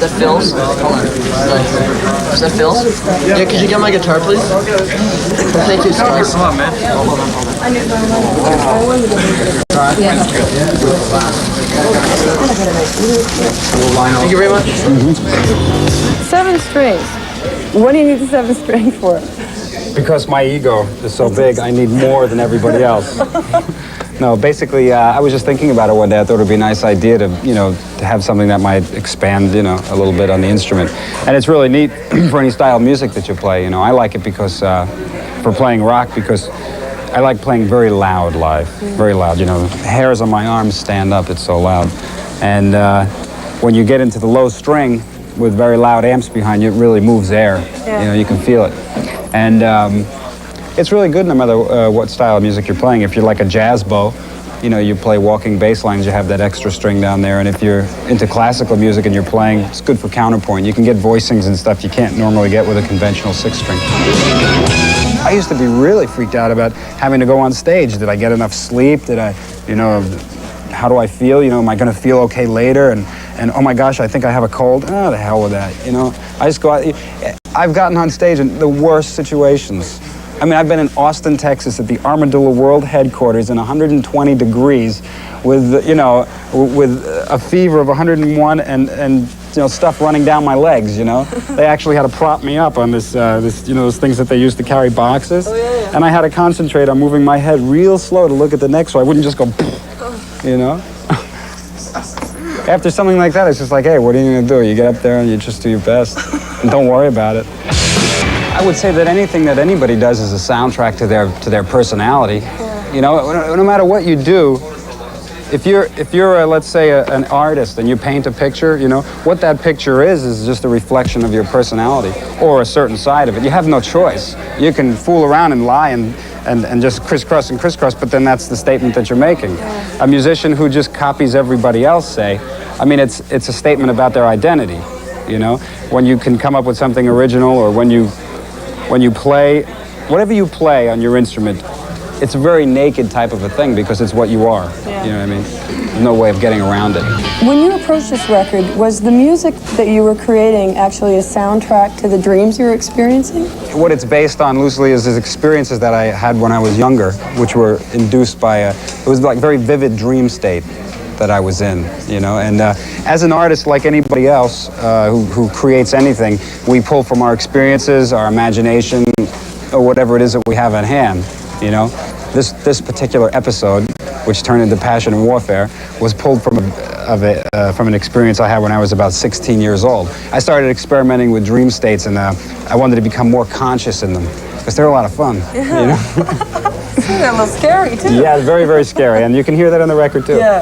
that Phil's? Hold on. Is that Phil's? Yeah, could you get my guitar, please? Thank you, Steve. Come on, man. Hold on. Thank you very much. 7 strings. What do you need the 7 string for? Because my ego is so big, I need more than everybody else. No, basically, I was just thinking about it one day. I thought it would be a nice idea to, to have something that might expand, a little bit on the instrument. And it's really neat for any style of music that you play. I like it because, for playing rock, because I like playing very loud live, very loud. The hairs on my arms stand up, it's so loud. And when you get into the low string with very loud amps behind you, it really moves air. Yeah. You can feel it. And it's really good no matter what style of music you're playing. If you're like a jazz bow, you play walking bass lines, you have that extra string down there. And if you're into classical music and you're playing, it's good for counterpoint. You can get voicings and stuff you can't normally get with a conventional 6-string. I used to be really freaked out about having to go on stage. Did I get enough sleep? Did I, how do I feel? Am I going to feel okay later? And oh my gosh, I think I have a cold. Oh, the hell with that. I just go out. I've gotten on stage in the worst situations. I mean, I've been in Austin, Texas at the Armadillo World Headquarters in 120 degrees with, with a fever of 101 and stuff running down my legs, They actually had to prop me up on this, those things that they used to carry boxes. Oh, yeah. And I had to concentrate on moving my head real slow to look at the neck so I wouldn't just go, After something like that, it's just like, hey, what are you going to do? You get up there and you just do your best and don't worry about it. I would say that anything that anybody does is a soundtrack to their personality. Yeah. No matter what you do, if you're let's say an artist and you paint a picture, what that picture is just a reflection of your personality or a certain side of it. You have no choice. You can fool around and lie and just crisscross, but then that's the statement that you're making. Yeah. A musician who just copies everybody else, it's a statement about their identity. When you can come up with something original, or when you play, whatever you play on your instrument, it's a very naked type of a thing because it's what you are. Yeah. You know what I mean? There's no way of getting around it. When you approached this record, was the music that you were creating actually a soundtrack to the dreams you were experiencing? What it's based on loosely is experiences that I had when I was younger, which were induced by it was like very vivid dream state that I was in, and as an artist, like anybody else who creates anything, we pull from our experiences, our imagination, or whatever it is that we have at hand, This particular episode, which turned into Passion and Warfare, was pulled from an experience I had when I was about 16 years old. I started experimenting with dream states, and I wanted to become more conscious in them, because they're a lot of fun, They're a little scary, too. Yeah, very, very scary, and you can hear that on the record, too. Yeah.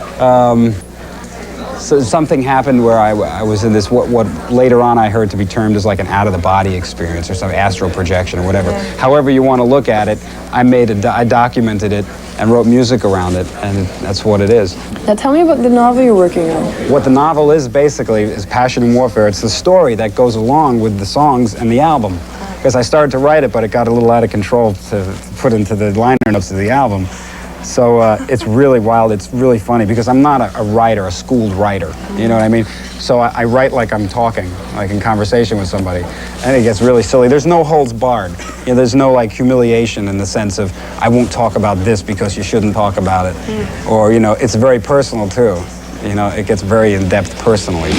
So something happened where I was in this, what later on I heard to be termed as like an out-of-the-body experience or some astral projection or whatever. Yeah. However you want to look at it, I documented it and wrote music around it, and that's what it is. Now tell me about the novel you're working on. What the novel is basically is Passion and Warfare. It's the story that goes along with the songs and the album. Because I started to write it, but it got a little out of control to put into the liner notes of the album. So it's really wild. It's really funny because I'm not a writer, a schooled writer. You know what I mean? So I write like I'm talking, like in conversation with somebody. And it gets really silly. There's no holds barred. There's no like humiliation in the sense of I won't talk about this because you shouldn't talk about it. Or, it's very personal too. It gets very in-depth personally.